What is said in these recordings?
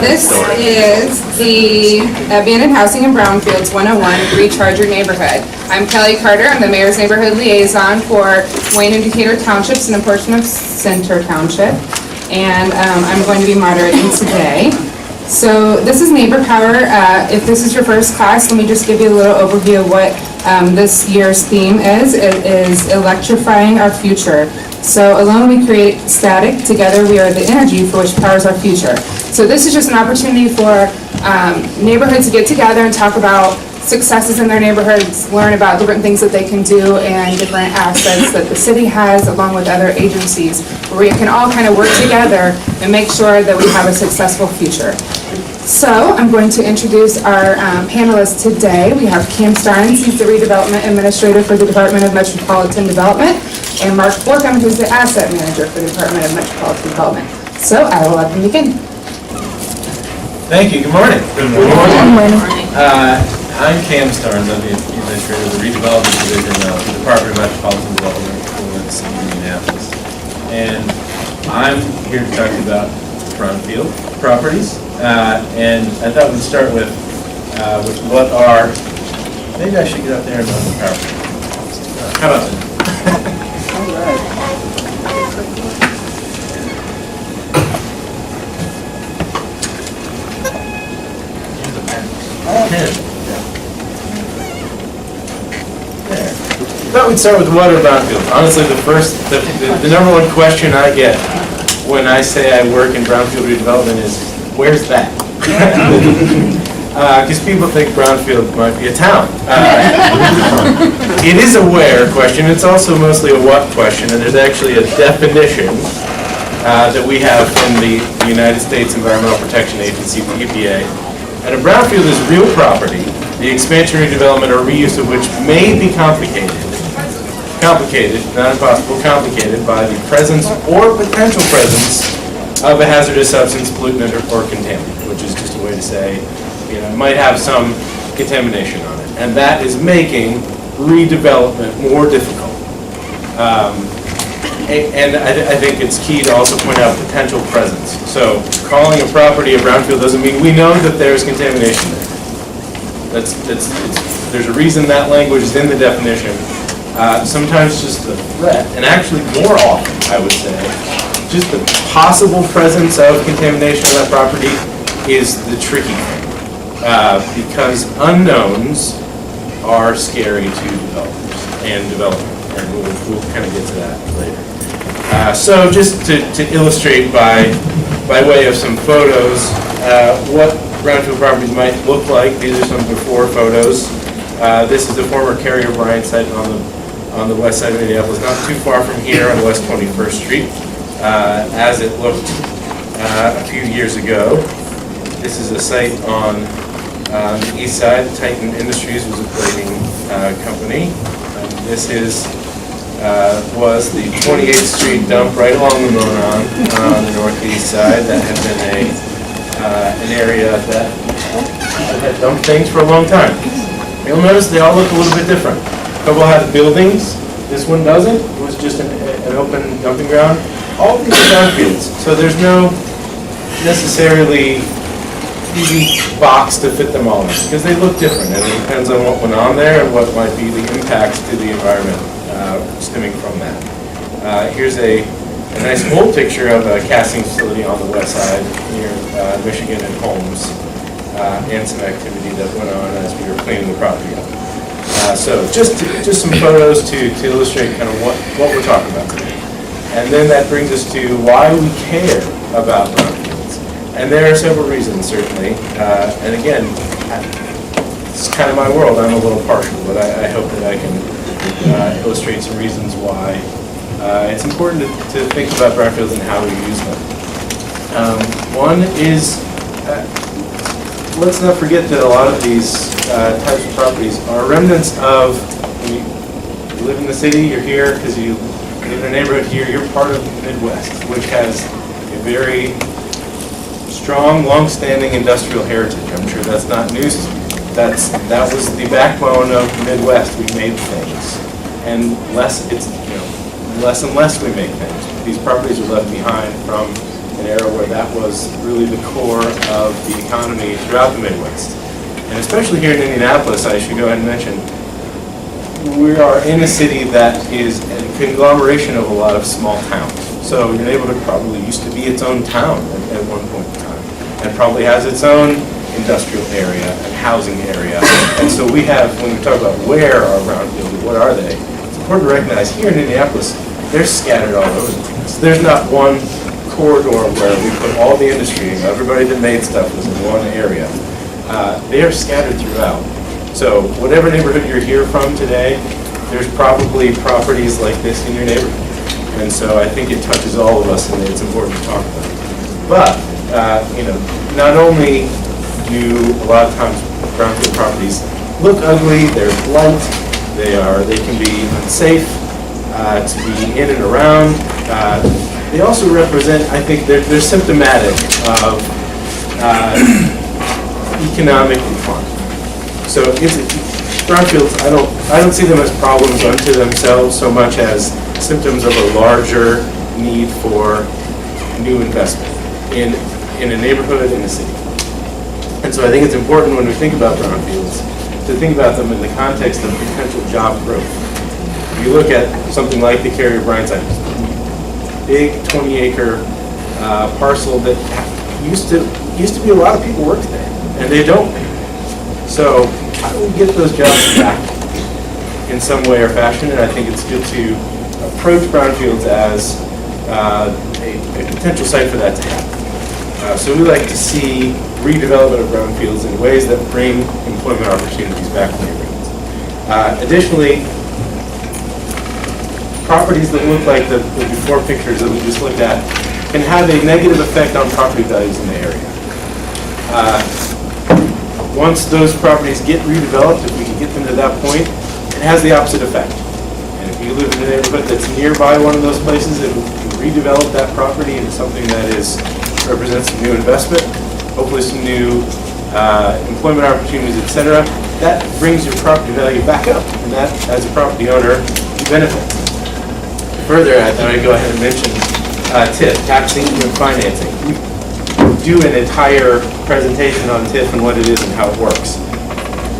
this is the Abandoned Housing and Brownfields 101 Recharge Your Neighborhood. I'm Kelly Carter. I'm the Mayor's Neighborhood Liaison for Wayne and Decatur Townships and a portion of Center Township. And I'm going to be moderating today. So this is Neighbor Power. If this is your first class, let me just give you a little overview of what this year's theme is. It is electrifying our future. So alone we create static, together we are the energy for which powers our future. So this is just an opportunity for neighborhoods to get together and talk about successes in their neighborhoods, learn about different things that they can do and different assets that the city has along with other agencies where we can all kind of work together and make sure that we have a successful future. So I'm going to introduce our panelists today. We have Kim Starnes, he's the Redevelopment Administrator for the Department of Metropolitan Development, and Mark Borkham, who's the Asset Manager for the Department of Metropolitan Development. So I will let them begin. Thank you. Good morning. Good morning. Good morning. I'm Cam Starnes. I'm the Administrator of the Redevelopment Division of the Department of Metropolitan Development for the city of Indianapolis. And I'm here to talk about brownfield properties. And I thought we'd start with what are, maybe I should get up there and run the PowerPoint. How about that? All right. I thought we'd start with what are brownfields. Honestly, the number one question I get when I say I work in brownfield redevelopment is, where's that? Because people think brownfield might be a town. It is a where question. It's also mostly a what question, and there's actually a definition that we have from the United States Environmental Protection Agency, the EPA. And a brownfield is real property, the expansion, redevelopment, or reuse of which may be complicated, not impossible, complicated by the presence or potential presence of a hazardous substance, pollutant, or contaminant, which is just a way to say, it might have some contamination on it. And that is making redevelopment more difficult. And I think it's key to also point out potential presence. So calling a property a brownfield doesn't mean we know that there's contamination there. There's a reason that language is in the definition. Sometimes just the threat, and actually more often, I would say, just the possible presence of contamination on that property is the tricky thing. Because unknowns are scary to developers and development, and we'll kind of get to that later. So just to illustrate by way of some photos, what brownfield properties might look like. These are some before photos. This is the former Carrier Bryant site on the west side of Indianapolis, not too far from here on West 21st Street, as it looked a few years ago. This is a site on the east side. Titan Industries was a plating company. This was the 28th Street dump right along the Monon on the northeast side. That had been an area that had dumped things for a long time. You'll notice they all look a little bit different. A couple had buildings. This one doesn't. It was just an open dumping ground. All these are brownfields, so there's no necessarily easy box to fit them all in, because they look different, and it depends on what went on there and what might be the impacts to the environment stemming from that. Here's a nice old picture of a casting facility on the west side near Michigan and Holmes, and some activity that went on as we were cleaning the property up. So just some photos to illustrate kind of what we're talking about today. And then that brings us to why we care about brownfields. And there are several reasons, certainly. And again, it's kind of my world. I'm a little partial, but I hope that I can illustrate some reasons why it's important to think about brownfields and how we use them. One is, let's not forget that a lot of these types of properties are remnants of, when you live in the city, you're here because you live in a neighborhood here, you're part of the Midwest, which has a very strong, long-standing industrial heritage. I'm sure that's not news to you. That was the backbone of the Midwest. We made things, and less and less we make things. These properties are left behind from an era where that was really the core of the economy throughout the Midwest. And especially here in Indianapolis, I should go ahead and mention, we are in a city that is a conglomeration of a lot of small towns. So your neighborhood probably used to be its own town at one point in time, and probably has its own industrial area and housing area. And so we have, when we talk about where are brownfields, what are they, it's important to recognize here in Indianapolis, they're scattered all over the place. There's not one corridor where we put all the industry, everybody that made stuff was in one area. They are scattered throughout. So whatever neighborhood you're here from today, there's probably properties like this in your neighborhood. And so I think it touches all of us, and it's important to talk about. But, not only do a lot of times brownfield properties look ugly, they're blight, they can be unsafe to be in and around. They also represent, I think, they're symptomatic of economic decline. So brownfields, I don't see them as problems unto themselves so much as symptoms of a larger need for new investment in a neighborhood, in a city. And so I think it's important when we think about brownfields to think about them in the context of potential job growth. If you look at something like the Carrier Bryan site, big 20-acre parcel that used to be a lot of people worked there, and they don't. So how do we get those jobs back in some way or fashion? And I think it's good to approach brownfields as a potential site for that to happen. So we like to see redevelopment of brownfields in ways that bring employment opportunities back to neighborhoods. Additionally, properties that look like the before pictures that we just looked at can have a negative effect on property values in the area. Once those properties get redeveloped, if we can get them to that point, it has the opposite effect. And if you live in a neighborhood that's nearby one of those places, and we redevelop that property into something that represents some new investment, hopefully some new employment opportunities, etc., that brings your property value back up, and that, as a property owner, you benefit. Further, I thought I'd go ahead and mention TIF, tax increment financing. We do an entire presentation on TIF and what it is and how it works.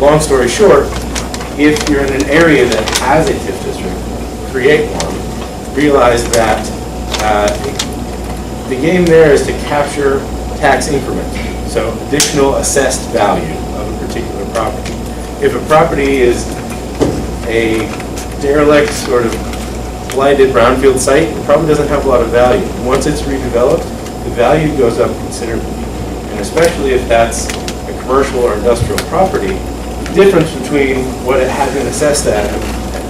Long story short, if you're in an area that has a TIF district, create one. Realize that the game there is to capture tax increment, so additional assessed value of a particular property. If a property is a derelict, sort of blighted brownfield site, it probably doesn't have a lot of value. Once it's redeveloped, the value goes up considerably. And especially if that's a commercial or industrial property, the difference between what it had been assessed at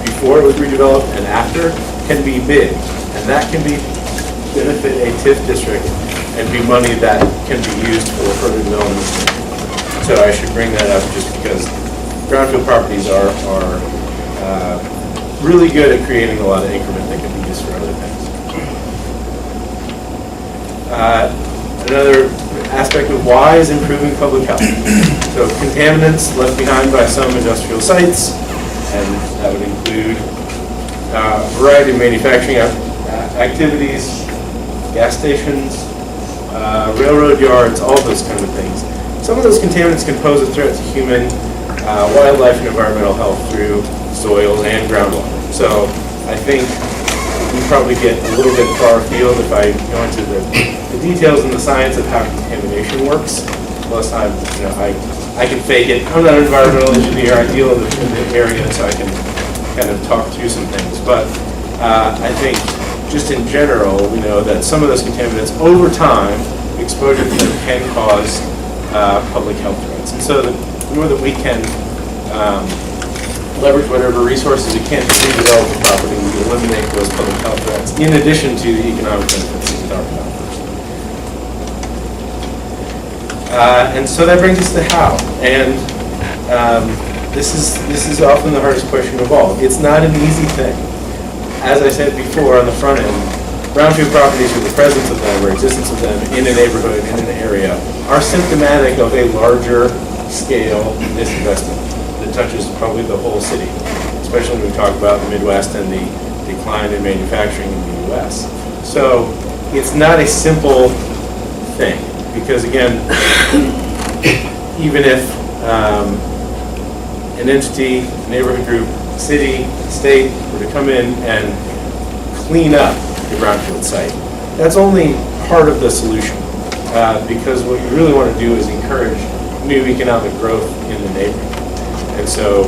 before it was redeveloped and after can be big. And that can benefit a TIF district and be money that can be used for further development. So I should bring that up just because brownfield properties are really good at creating a lot of increment that can be used for other things. Another aspect of why is improving public health. So contaminants left behind by some industrial sites, and that would include a variety of manufacturing activities, gas stations, railroad yards, all those kind of things. Some of those contaminants can pose a threat to human, wildlife, and environmental health through soil and groundwater. So I think we probably get a little bit far afield if I go into the details and the science of how contamination works. Plus, I can fake it. I'm not an environmental engineer. I deal in the area, so I can kind of talk through some things. But I think just in general, we know that some of those contaminants, over time, exposure to them can cause public health threats. And so the more that we can leverage whatever resources we can to redevelop the property, we eliminate those public health threats, in addition to the economic benefits that we talked about first. And so that brings us to how. And this is often the hardest question of all. It's not an easy thing. As I said before on the front end, brownfield properties, or the presence of them or existence of them in a neighborhood, in an area, are symptomatic of a larger scale disinvestment that touches probably the whole city, especially when we talk about the Midwest and the decline in manufacturing in the U.S. So it's not a simple thing, because again, even if an entity, neighborhood group, city, state were to come in and clean up the brownfield site, that's only part of the solution, because what you really want to do is encourage new economic growth in the neighborhood. And so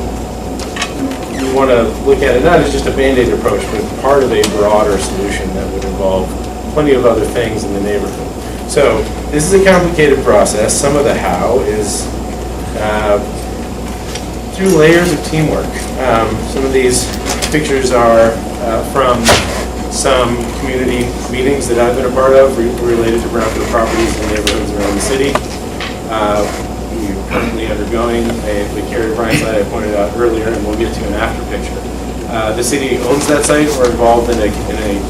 we want to look at it not as just a Band-Aid approach, but part of a broader solution that would involve plenty of other things in the neighborhood. So this is a complicated process. Some of the how is through layers of teamwork. Some of these pictures are from some community meetings that I've been a part of related to brownfield properties in neighborhoods around the city. We're currently undergoing the Carrie Bryant site I pointed out earlier, and we'll get to an after picture. The city owns that site. We're involved in a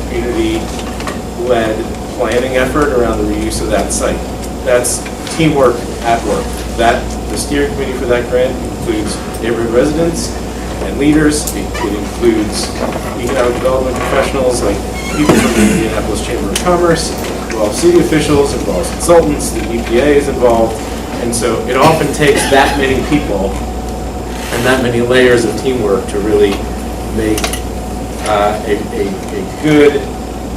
community-led planning effort around the reuse of that site. That's teamwork at work. The steering committee for that grant includes neighborhood residents and leaders. It includes economic development professionals like people from the Indianapolis Chamber of Commerce, involves city officials, involves consultants, the EPA is involved. And so it often takes that many people and that many layers of teamwork to really make a good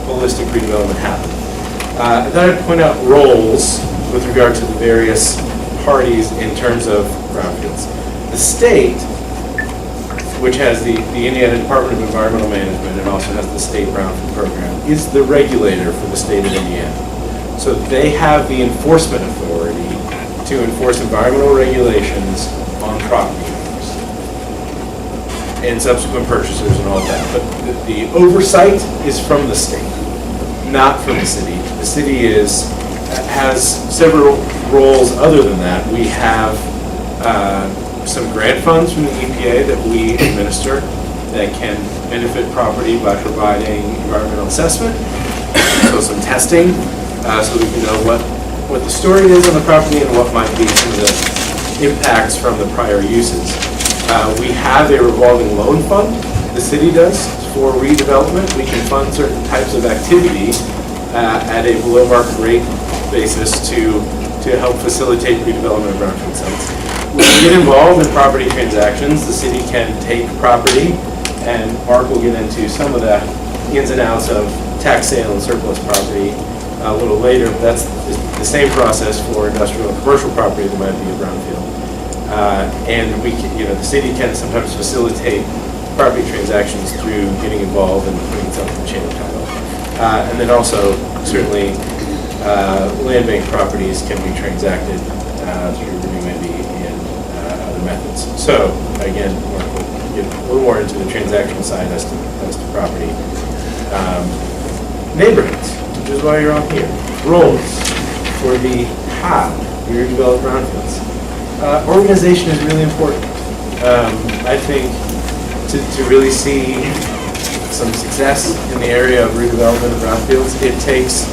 holistic redevelopment happen. I thought I'd point out roles with regard to the various parties in terms of brownfields. The state, which has the Indiana Department of Environmental Management and also has the state brownfield program, is the regulator for the state of Indiana. So they have the enforcement authority to enforce environmental regulations on property owners and subsequent purchasers and all that. But the oversight is from the state, not from the city. The city has several roles other than that. We have some grant funds from the EPA that we administer that can benefit property by providing environmental assessment, so some testing, so we can know what the story is on the property and what might be some of the impacts from the prior uses. We have a revolving loan fund, the city does, for redevelopment. We can fund certain types of activity at a below market rate basis to help facilitate redevelopment of brownfield sites. We get involved in property transactions. The city can take property, and Mark will get into some of the ins and outs of tax sale and surplus property a little later. That's the same process for industrial and commercial property that might be a brownfield. And we can, the city can sometimes facilitate property transactions through getting involved and putting something in chain of title. And then also, certainly, land bank properties can be transacted through maybe in other methods. So again, we'll get a little more into the transactional side as to property. Neighborhoods, which is why you're all here. Roles for the how you develop brownfields. Organization is really important. I think to really see some success in the area of redevelopment of brownfields, it takes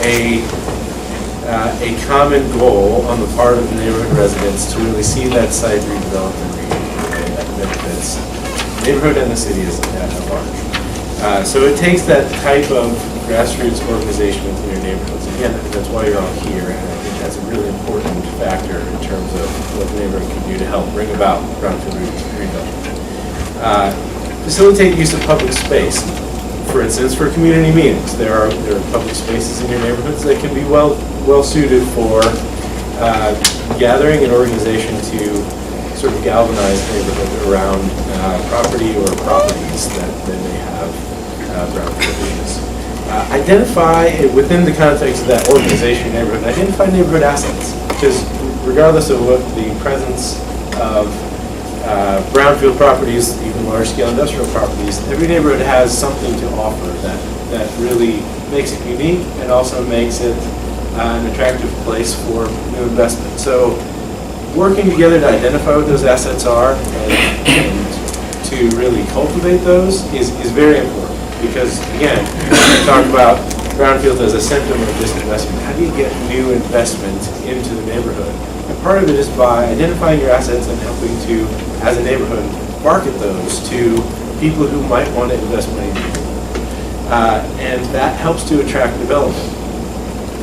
a common goal on the part of the neighborhood residents to really see that site redeveloped and reused in a way that benefits the neighborhood and the city at large. So it takes that type of grassroots organization within your neighborhoods. Again, that's why you're all here, and I think that's a really important factor in terms of what the neighborhood can do to help bring about brownfield redevelopment. Facilitate use of public space. For instance, for community meetings, there are public spaces in your neighborhoods that can be well suited for gathering and organization to sort of galvanize the neighborhood around property or properties that may have brownfield issues. Identify, within the context of that organization neighborhood, identify neighborhood assets, because regardless of what the presence of brownfield properties, even large-scale industrial properties, every neighborhood has something to offer that really makes it unique and also makes it an attractive place for new investment. So working together to identify what those assets are and to really cultivate those is very important, because again, we talk about brownfield as a symptom of disinvestment. How do you get new investment into the neighborhood? And part of it is by identifying your assets and helping to, as a neighborhood, market those to people who might want to invest money in you. And that helps to attract development,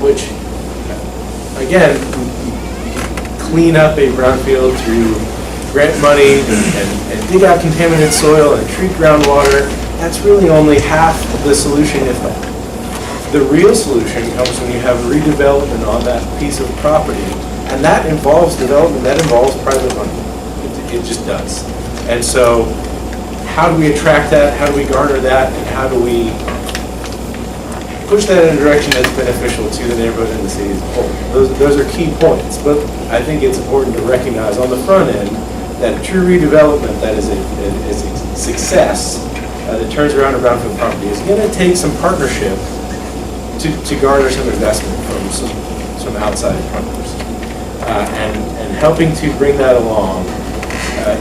which again, clean up a brownfield through grant money and dig out contaminated soil and treat groundwater. That's really only half of the solution, if that. The real solution comes when you have redevelopment on that piece of property, and that involves development, that involves private money. It just does. And so, how do we attract that? How do we garner that? And how do we push that in a direction that's beneficial to the neighborhood and the city as a whole? Those are key points. But I think it's important to recognize on the front end that true redevelopment that is a success that turns around a brownfield property is going to take some partnership to garner some investment from some outside partners. And helping to bring that along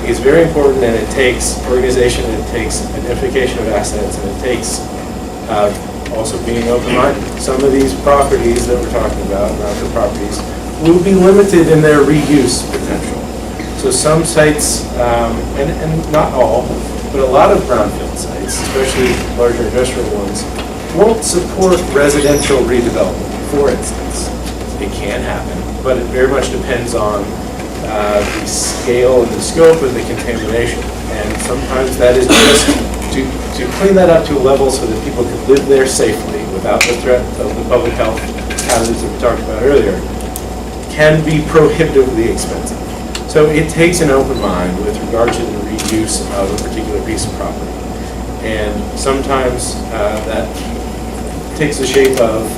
is very important, and it takes organization, it takes identification of assets, and it takes also being open-minded. Some of these properties that we're talking about, brownfield properties, will be limited in their reuse potential. So some sites, and not all, but a lot of brownfield sites, especially larger industrial ones, won't support residential redevelopment, for instance. It can happen, but it very much depends on the scale and the scope of the contamination. And sometimes that is just to clean that up to a level so that people can live there safely without the threat of the public health hazards that we talked about earlier, can be prohibitively expensive. So it takes an open mind with regard to the reuse of a particular piece of property. And sometimes that takes the shape of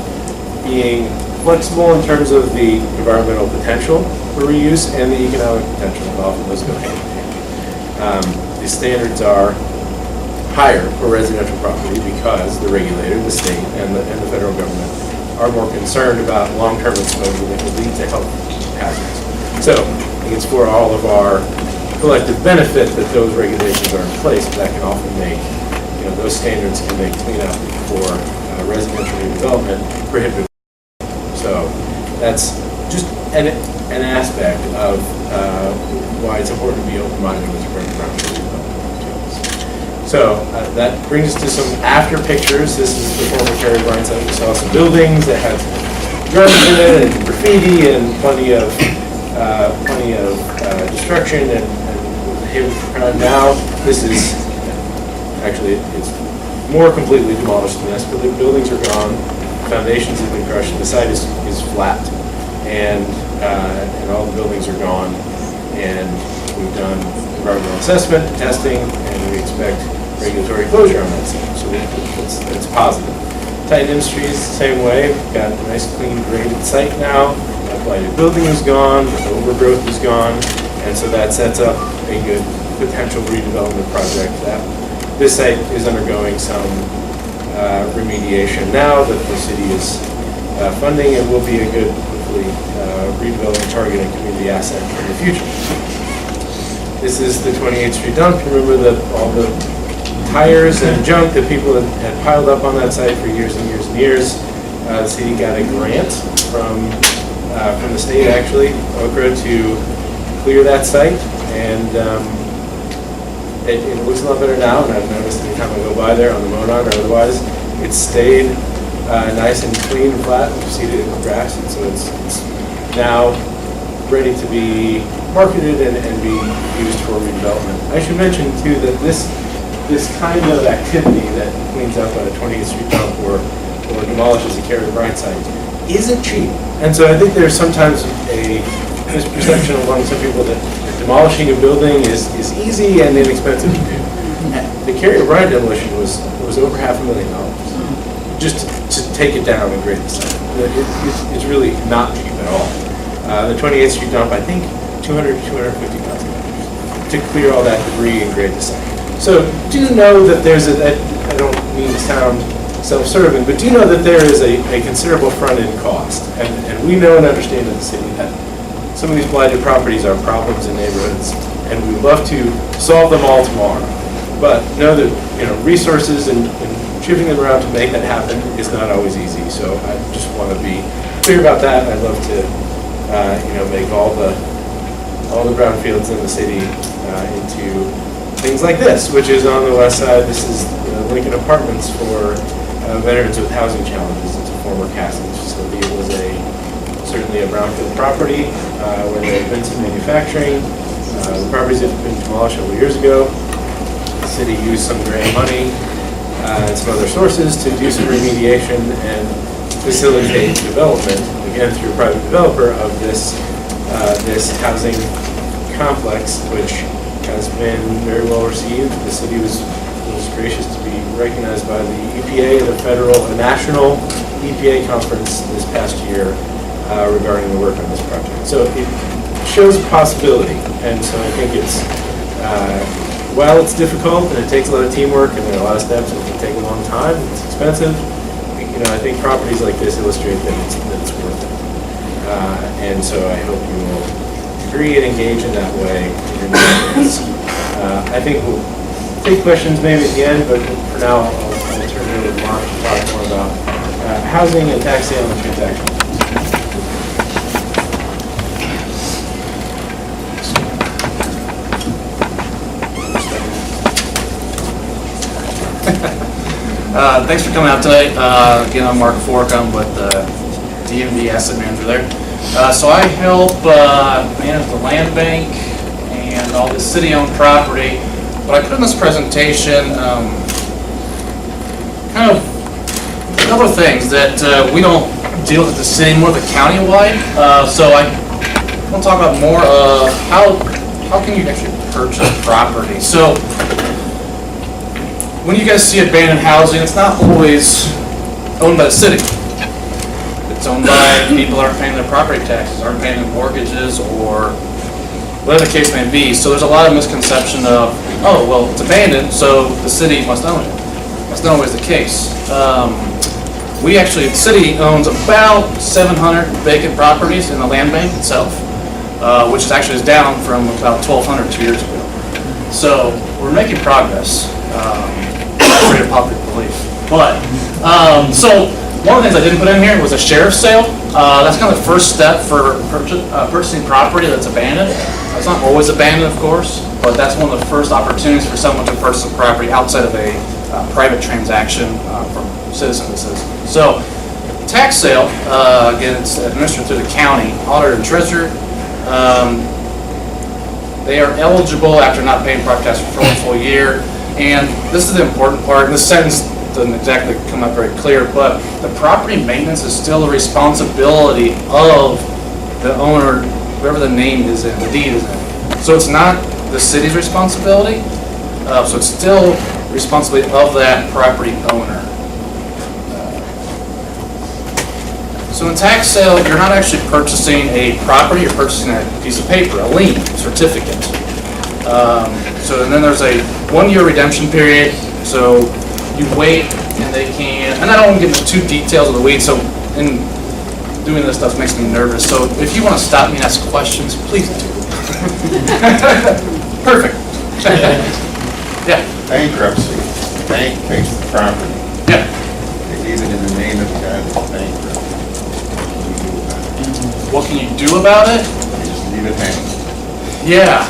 being flexible in terms of the environmental potential for reuse and the economic potential, and often those go hand in hand. The standards are higher for residential property because the regulator, the state, and the federal government are more concerned about long-term exposure that could lead to health hazards. So I think it's for all of our collective benefit that those regulations are in place. That can often make, those standards can make cleanup for residential redevelopment prohibitive. So that's just an aspect of why it's important to be open-minded with regard to brownfield development. So that brings us to some after pictures. This is the former Terry Bryan site. We saw some buildings that had drugs in it and graffiti and plenty of destruction and haven for crime. Now this is actually it's more completely demolished than this. But the buildings are gone, foundations have been crushed, the site is flat, and all the buildings are gone. And we've done environmental assessment, testing, and we expect regulatory closure on that site. So it's positive. Titan Industries, same way. We've got a nice, clean, graded site now. That blighted building is gone, the overgrowth is gone, and so that sets up a good potential redevelopment project. This site is undergoing some remediation now that the city is funding, and will be a good, hopefully, redevelopment target and community asset in the future. This is the 28th Street dump. Remember all the tires and junk that people had piled up on that site for years and years and years. The city got a grant from the state, actually, OCRA, to clear that site, and it looks a lot better now. And I've noticed anytime I go by there on the Monon or otherwise, it's stayed nice and clean and flat. We've seeded it with grass, and so it's now ready to be marketed and be used for redevelopment. I should mention too that this kind of activity that cleans up a 28th Street dump or demolishes a Carrie Bryant site isn't cheap. And so I think there's sometimes a misperception among some people that demolishing a building is easy and inexpensive to do. The Carrie Bryant demolition was over $500,000 just to take it down and grade the site. It's really not cheap at all. The 28th Street dump, I think, $200,000 to $250,000 to clear all that debris and grade the site. So do know that there's I don't mean to sound self-serving, but do know that there is a considerable front-end cost. And we know and understand in the city that some of these blighted properties are problems in neighborhoods, and we would love to solve them all tomorrow. But know that resources and shifting them around to make that happen is not always easy. So I just want to be clear about that. I'd love to make all the brownfields in the city into things like this, which is on the west side. This is Lincoln Apartments for veterans with housing challenges. It's a former casting facility. It was a certainly a brownfield property where there had been some manufacturing. The properties had been demolished several years ago. The city used some grant money and some other sources to do some remediation and facilitate development, again through a private developer, of this housing complex, which has been very well received. The city was gracious to be recognized by the EPA, the federal and national EPA conference this past year regarding the work on this project. So it shows a possibility, and so I think it's, while it's difficult and it takes a lot of teamwork and there are a lot of steps and it can take a long time, it's expensive, I think properties like this illustrate that it's worth it. And so I hope you will agree and engage in that way in your meetings. I think we'll take questions maybe at the end, but for now I'll turn it over to Mark to talk more about housing and tax sale and transactions. Thanks for coming out tonight. Again, I'm Mark Fork. I'm with DMV Asset Manager there. So I help manage the land bank and all the city-owned property. But I put in this presentation kind of a couple of things that we don't deal with at the city, more the county-wide. So I want to talk about more of how can you actually purchase property. So when you guys see abandoned housing, it's not always owned by the city. It's owned by people that aren't paying their property taxes, aren't paying their mortgages, or whatever the case may be. So there's a lot of misconception of, oh, well, it's abandoned, so the city must own it. That's not always the case. The city owns about 700 vacant properties in the land bank itself, which is down from about 1,200 2 years ago. So we're making progress. Contrary to popular belief. But, so one of the things I didn't put in here was a sheriff's sale. That's kind of the first step for purchasing property that's abandoned. It's not always abandoned, of course, but that's one of the first opportunities for someone to purchase a property outside of a private transaction from citizen to citizen. So, tax sale, again, it's administered through the county, auditor and treasurer. They are eligible after not paying property tax for a full year. And this is the important part, and this sentence doesn't exactly come out very clear, but the property maintenance is still the responsibility of the owner, whoever the name is in, the deed is in. So it's not the city's responsibility, so it's still responsibility of that property owner. So in tax sale, you're not actually purchasing a property, you're purchasing a piece of paper, a lien certificate. So and then there's a 1-year redemption period, so you wait and they can, and I don't want to get into too details of the weeds, so in doing this stuff makes me nervous, so if you want to stop me and ask questions, please do. Perfect. Yeah. Bankruptcy, the bank takes the property, Yeah. they leave it in the name of the guy that's bankrupt. What do you do about it? What can you do about it? You just leave it hanging. Yeah,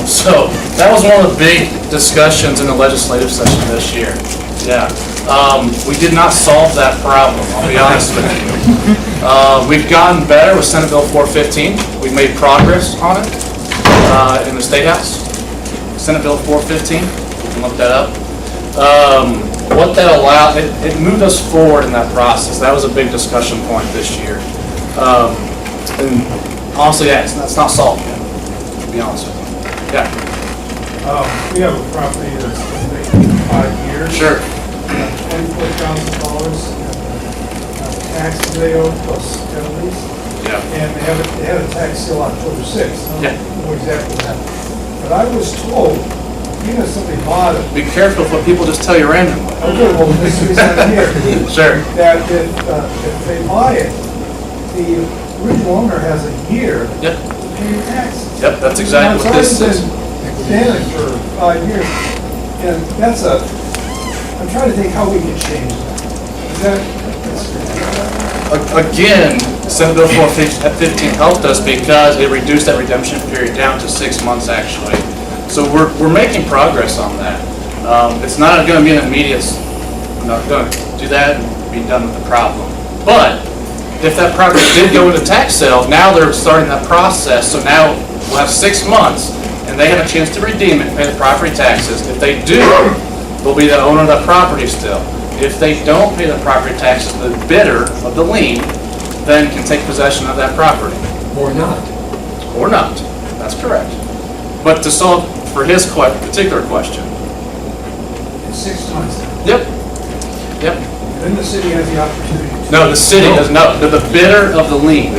so that was one of the big discussions in the legislative session this year. Yeah, we did not solve that problem, I'll be honest with you. We've gotten better with Senate Bill 415. We've made progress on it in the State House. Senate Bill 415, you can look that up. What that allowed, it moved us forward in that process. That was a big discussion point this year. And honestly, that's not solved yet. To be honest with you. Yeah. We have a property that's been vacant for 5 years. Sure. $24,000 taxes they owe plus penalties. Yeah. And they had a tax sale October 6th. I Yeah. don't know exactly what happened. But I was told, even if somebody bought it, Be careful of what people just tell you randomly. okay, well, this is here. Sure. That if they buy it, the original owner has a year Yep. to pay your taxes. Yep, that's exactly what this is. It's already been abandoned for 5 years, and I'm trying to think how we can change that. Again, Senate Bill 415 helped us because it reduced that redemption period down to 6 months actually. So we're making progress on that. It's not going to be an immediate, we're not going to do that and be done with the problem. But if that property did go into tax sale, now they're starting that process, so now we'll have 6 months, and they have a chance to redeem it, pay the property taxes. If they do, they'll be the owner of that property still. If they don't pay the property taxes, the bidder of the lien then can take possession of that property. Or not. Or not. That's correct. But to solve for his particular question. In 6 months now. Yep. Yep. Then the city has the opportunity to. No, the city does not. They're the bidder of the lien.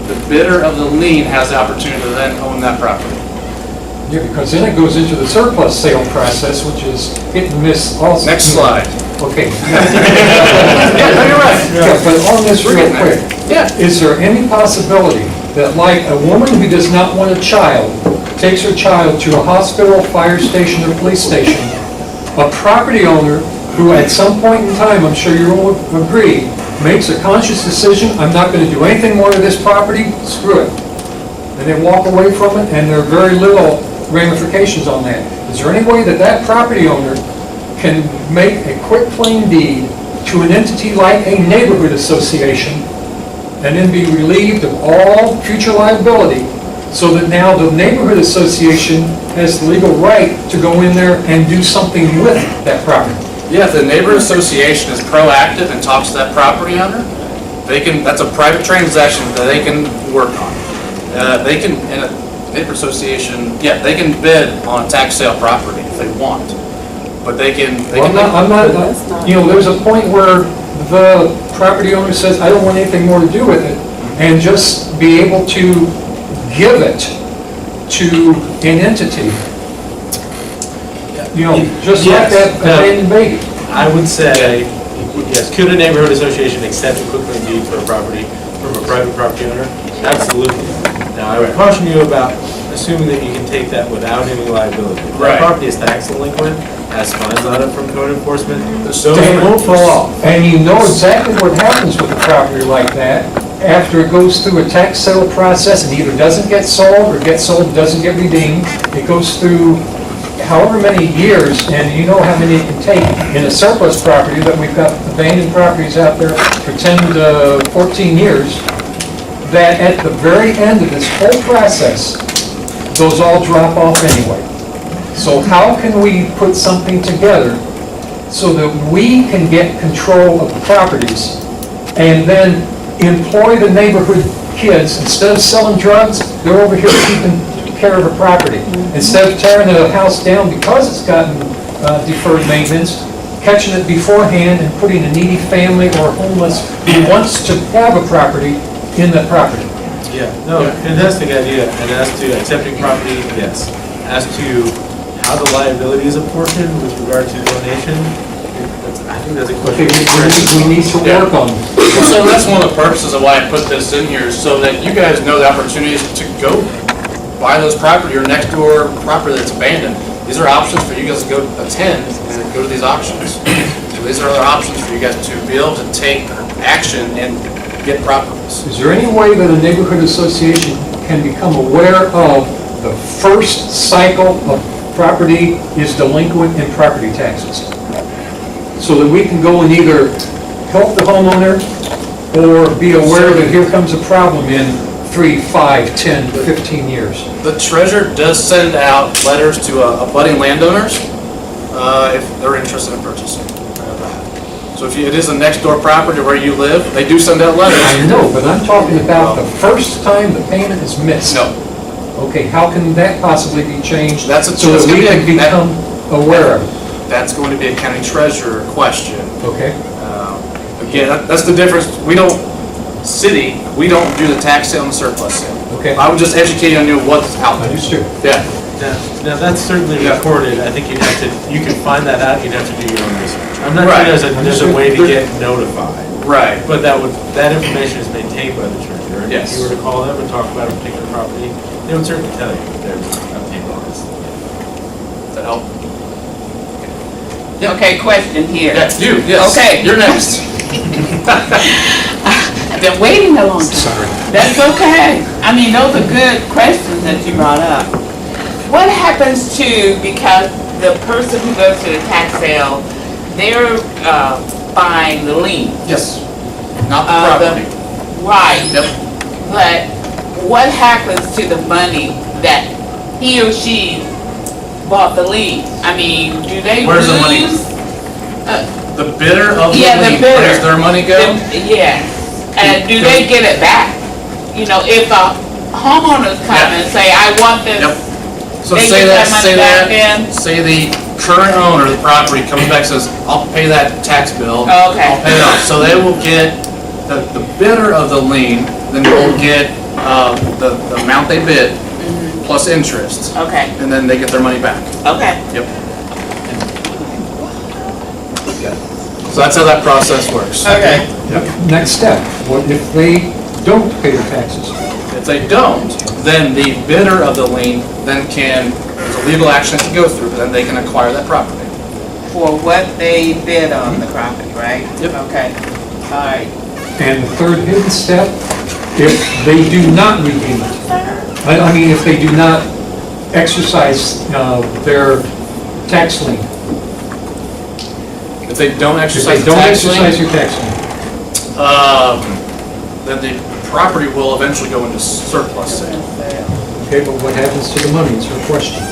The bidder of the lien has the opportunity to then own that property. Yeah, because then it goes into the surplus sale process, which is hit and miss also. Next slide. Okay. Yeah, no, you're right. Yeah, but on this real quick, Yeah. is there any possibility that like a woman who does not want a child, takes her child to a hospital, fire station, or police station, a property owner who at some point in time, I'm sure you will agree, makes a conscious decision, I'm not going to do anything more to this property, screw it. And they walk away from it, and there are very little ramifications on that. Is there any way that that property owner can make a quick claim deed to an entity like a neighborhood association and then be relieved of all future liability so that now the neighborhood association has the legal right to go in there and do something with that property? Yeah, if the neighborhood association is proactive and talks to that property owner, they can, that's a private transaction that they can work on. They can, in a neighborhood association, yeah, they can bid on a tax sale property if they want. But they can, Well, I'm not, you know, there's a point where the property owner says, I don't want anything more to do with it, and just be able to give it to an entity. You know, just like that abandoned baby. I would say, yes, could a neighborhood association accept a quick-claim deed for a property from a private property owner? Absolutely. Now, I would caution you about assuming that you can take that without any liability. If Right. that property is tax delinquent, has fines on it from code enforcement, those Damn. won't fall off. And you know exactly what happens with a property like that after it goes through a tax sale process and either doesn't get sold or gets sold and doesn't get redeemed. It goes through however many years, and you know how many it can take in a surplus property that we've got abandoned properties out there for 10 to 14 years, that at the very end of this whole process, those all drop off anyway. So how can we put something together so that we can get control of the properties and then employ the neighborhood kids? Instead of selling drugs, they're over here keeping care of a property. Instead of tearing the house down because it's gotten deferred maintenance, catching it beforehand and putting a needy family or homeless who wants to have a property in that property. Yeah, no, fantastic idea. And as to accepting property, yes. As to how the liability is apportioned with regard to donation, I think that's a Okay, question. we need to work on. So that's one of the purposes of why I put this in here, so that you guys know the opportunities to go buy those property or next door property that's abandoned. These are options for you guys to go attend and go to these auctions. So these are other options for you guys to be able to take action and get properties. Is there any way that a neighborhood association can become aware of the first cycle of property is delinquent in property taxes? So that we can go and either help the homeowner or be aware that here comes a problem in 3, 5, 10, 15 years. The treasurer does send out letters to abutting landowners if they're interested in purchasing. So if it is a next door property where you live, they do send out letters. I know, but I'm talking about the first time the payment is missed. No. Okay, how can that possibly be changed That's so that we can become aware of it? That's going to be a county treasurer question. Okay? Again, that's the difference. We don't do the tax sale and the surplus sale. Okay. I would just educate you on what's out there. Understood. Yeah. Now, that's certainly Yeah. recorded. I think you can find that out, you'd have to do your own research. I'm not Right. sure there's a way to get notified. Right. But that information is maintained by the treasurer. And Yes. if you were to call them and talk about a particular property, they would certainly tell you if there's update on this. Does that help? Okay, question here. Yes, you, yes. Okay. You're next. I've been waiting a long time. Sorry. That's okay. I mean, those are good questions that you brought up. What happens to, because the person who goes to the tax sale, their buying the lien. Yes. Not the Uh, the- property. Right. Yep. But what happens to the money that he or she bought the lien? I mean, do they lose? Where's the money? The bidder of the Yeah, the lien, bidder. where's their money go? Yes. And do they get it back? You know, if a homeowners come Yeah. and say, I want this. Yep. So They say get that, that money say back that, then? say the current owner of the property comes back and says, I'll pay that tax bill. Oh, okay. I'll pay it off. So they will get, the bidder of the lien, then will get, the amount they bid plus interest. Okay, And then they get their money back. okay. Yep. So that's how that process works. Okay. Next step, what if they don't pay their taxes? If they don't, then the bidder of the lien then can, there's a legal action to go through, then they can acquire that property. For what they bid on the property, right? Yep. Okay, all right. And the third hidden step, if they do not redeem it, I mean, if they do not exercise their tax lien, If they don't if exercise they the don't tax exercise lien, your tax lien, then the property will eventually go into surplus sale. okay, but what happens to the money is her question.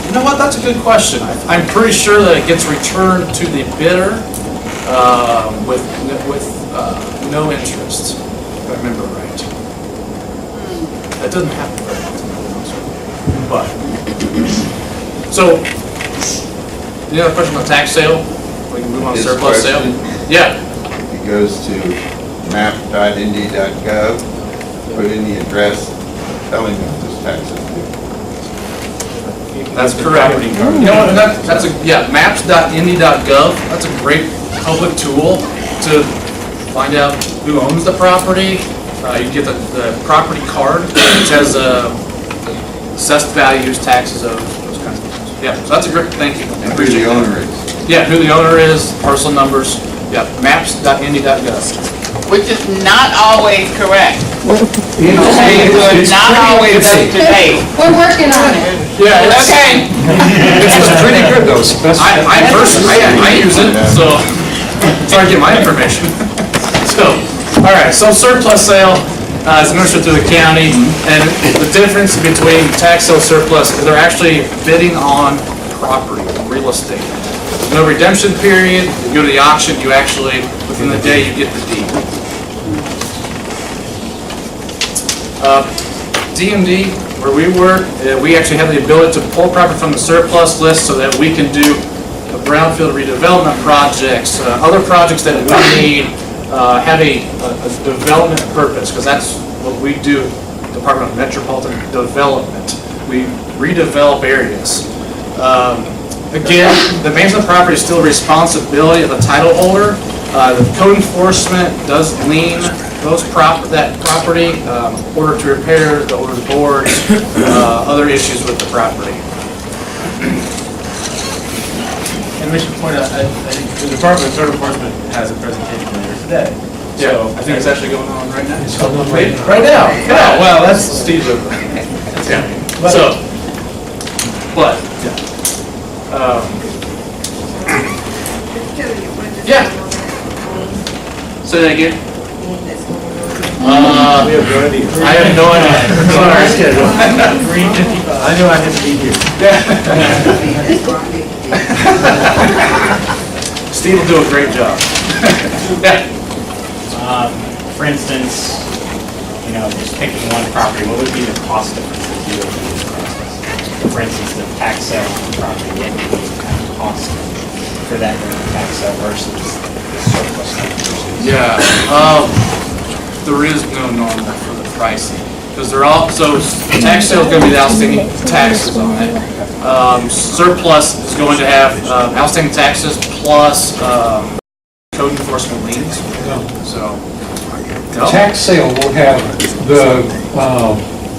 You know what, that's a good question. I'm pretty sure that it gets returned to the bidder with no interest, if I remember right. That doesn't happen very often, but, so, any other question on tax sale? We can move on to His surplus sale? question? Yeah, It goes to map.ind.gov, put in the address telling them this tax is due. that's correct. You know what, and that's a, yeah, maps.indy.gov, that's a great public tool to find out who owns the property. You get the property card, which has assessed values, taxes, those kinds of things. Yeah, so that's a great, thank you. I And who appreciate the that. owner is. Yeah, who the owner is, parcel numbers, yeah, maps.indy.gov. Which is not always correct. It's Not pretty always up okay. to date. We're working on it. Yeah, Okay. It's pretty good though, especially. I personally, I use it, so, try to get my information. So, all right, so surplus sale is administered through the county, and the difference between tax sale surplus is they're actually bidding on property, real estate. There's no redemption period, you go to the auction, you actually, within the day, you get the deed. DMD, where we work, we actually have the ability to pull property from the surplus list so that we can do brownfield redevelopment projects, other projects that we need have a development purpose, because that's what we do, Department of Metropolitan Development. We redevelop areas. Again, the management of the property is still a responsibility of the title holder. The code enforcement does lien that property, order to repair, the order to boards, other issues with the property. And we should point out, I think the Department of Code Enforcement has a presentation later today. So I think it's actually going on right now. It's going on right now. Right now? Oh, well, that's Steve's over. Yeah. So, but, yeah. Yeah. Say that again. We have no idea. I have no idea. Sorry. 3:55. I knew I had to be here. Steve will do a great job. Yeah. For instance, you know, just picking one property, what would be the cost difference if you go through this process? For instance, the tax sale on the property, what would be the kind of cost for that during the tax sale versus the surplus? Yeah, there is no normal for the pricing, because they're all, so tax sale is going to be the outstanding taxes on it. Surplus is going to have outstanding taxes plus code enforcement liens, so. The tax sale will have the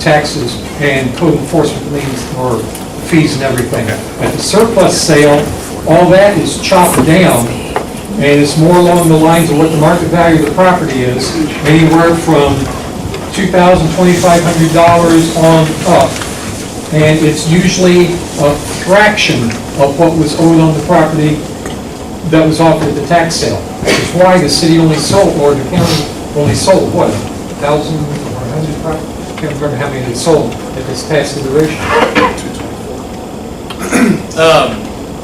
taxes and code enforcement liens or fees and everything. At the surplus sale, all that is chopped down, and it's more along the lines of what the market value of the property is, anywhere from $2,000, $2,500 on up. And it's usually a fraction of what was owed on the property that was offered at the tax sale. Which is why the city only sold, or the county only sold, what, 1,000 or 100 properties? I can't remember how many they sold at this past iteration.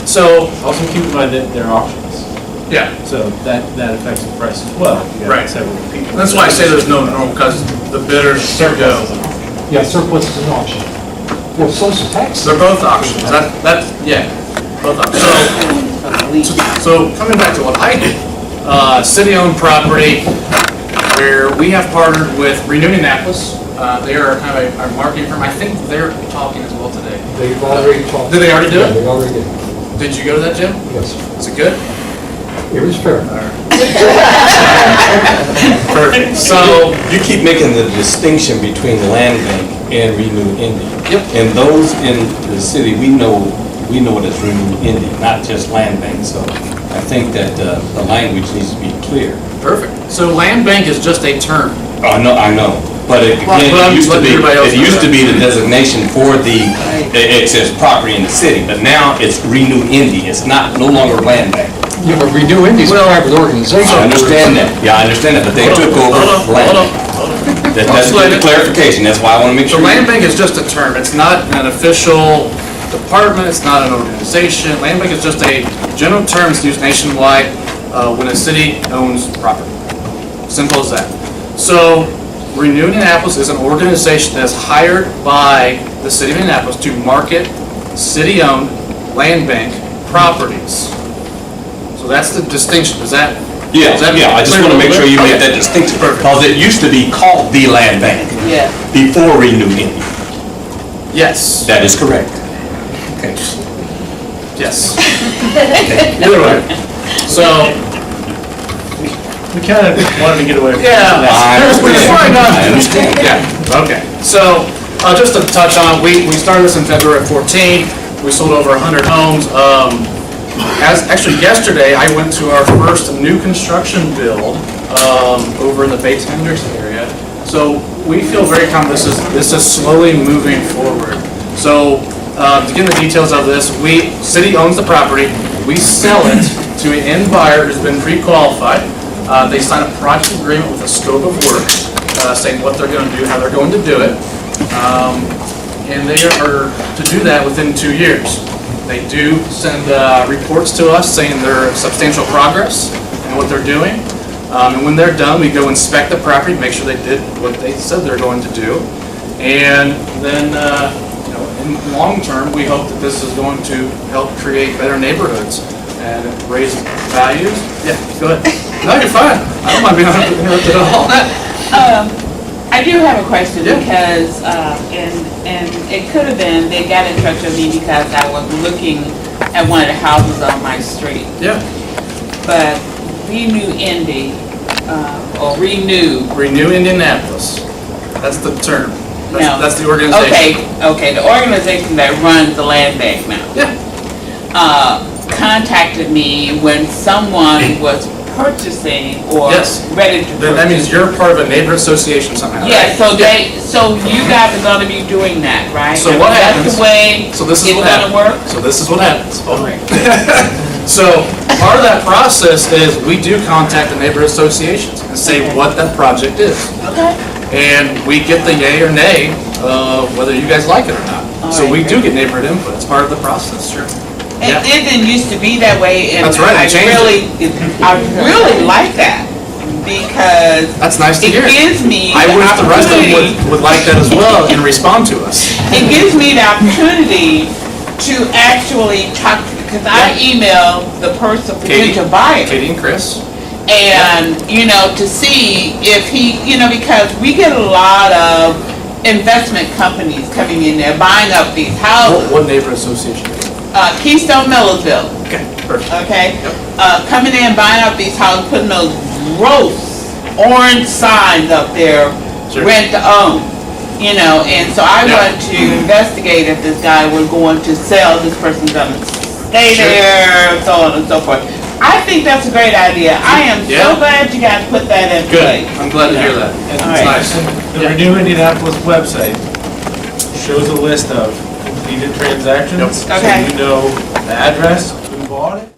So, Also keep in mind that they're auctions, yeah, so that affects the price as well. You got Right. several people. that's why I say there's no norm, because the bidders go. Yeah, surplus is an auction. Well, so's the tax They're sale. both auctions, yeah, both auctions. So coming back to what I do, city-owned property, where we have partnered with Renew Indianapolis. They are kind of our marketing firm. I think they're talking as well today. They've already talked. Did they already do Yeah, it? they already did. Did you go to that, Jim? Yes. Is it good? It was fair. Perfect. So, You keep making the distinction between land bank and Renew Indy. Yep. And those in the city, we know it as Renew Indy, not just land bank. So I think that the language needs to be clear. perfect. So land bank is just a term. I know. But it, Well, again, but I'm it used to letting be, everybody else it know used to that. be the designation for the excess property in the city, but now it's Renew Indy. It's no longer land bank. Yeah, but Renew Indy's a Well, private organization. I understand that. Yeah, I understand that, but they took over land bank. That's the clarification. That's why I want to make So sure. land bank is just a term. It's not an official department, it's not an organization. Land bank is just a general term that's used nationwide when a city owns property. Simple as that. So Renew Indianapolis is an organization that's hired by the city of Indianapolis to market city-owned land bank properties. So that's the distinction. Is that? Yeah, is that I just clear want to a make little sure you bit? make that Okay. distinction, Perfect. because it used to be called the land bank Yeah. before Renew Indy. Yes, That is correct. Okay. yes. Either way. So, We kind of wanted to get away from yeah. I I understand. Yeah, okay. So, just to touch on, we started this in February of 14. We sold over 100 homes. Actually, yesterday, I went to our first new construction build over in the Bates Henderson area. So, we feel very confident this is slowly moving forward. So, to get into the details of this, city owns the property. We sell it to an end buyer who's been pre-qualified. They sign a project agreement with a scope of work, saying what they're going to do, how they're going to do it. And they are to do that within 2 years. They do send reports to us saying their substantial progress and what they're doing. And when they're done, we go inspect the property, make sure they did what they said they're going to do. And then, in the long term, we hope that this is going to help create better neighborhoods and raise values. Yeah, go ahead. No, you're fine. I don't mind being interrupted at all. I do have a question Yeah. because, and it could have been, they got in touch with me because I was looking at one of the houses on my street. Yeah. But Renew Indy, or Renew. Renew Indianapolis. That's the term. No. That's the organization. Okay, the organization that runs the land bank now. Yeah. Contacted me when someone was purchasing or Yes. ready to purchase. That means you're part of a neighborhood association somehow, right? Yeah, so you guys are gonna be doing that, right? So what That's happens- the way So this is it's what gonna happens. work? So this is what happens. All right. So part of that process is we do contact the neighborhood associations and say what that project is. Okay. And we get the yay or nay, whether you guys like it or not. All So right, we do great. get neighborhood input. It's part of the process, sure. Yeah. It didn't used to be that way, and That's right, I it changed really like that, because That's nice to it hear. gives me I the wish the rest of them opportunity, would like that as well and respond to us. it gives me the opportunity to actually talk, because I email the person, Katie. potential buyer, Katie and Chris. and, to see if he, because we get a lot of investment companies coming in there, buying up these houses. What neighborhood association? Keystone Millersville, Okay, perfect. okay? Coming in, buying up these houses, putting those gross orange signs up there, Sure. rent to own, and so I Yeah. wanted to investigate if this guy was going to sell, this person's gonna stay Sure. there, so on and so forth. I think that's a great idea. I am Yeah. so glad you guys put that in Good. place. I'm glad to hear that. It's All right. nice. The Renew Indianapolis website shows a list of completed transactions. Yep. So Okay. you know the address, who bought it,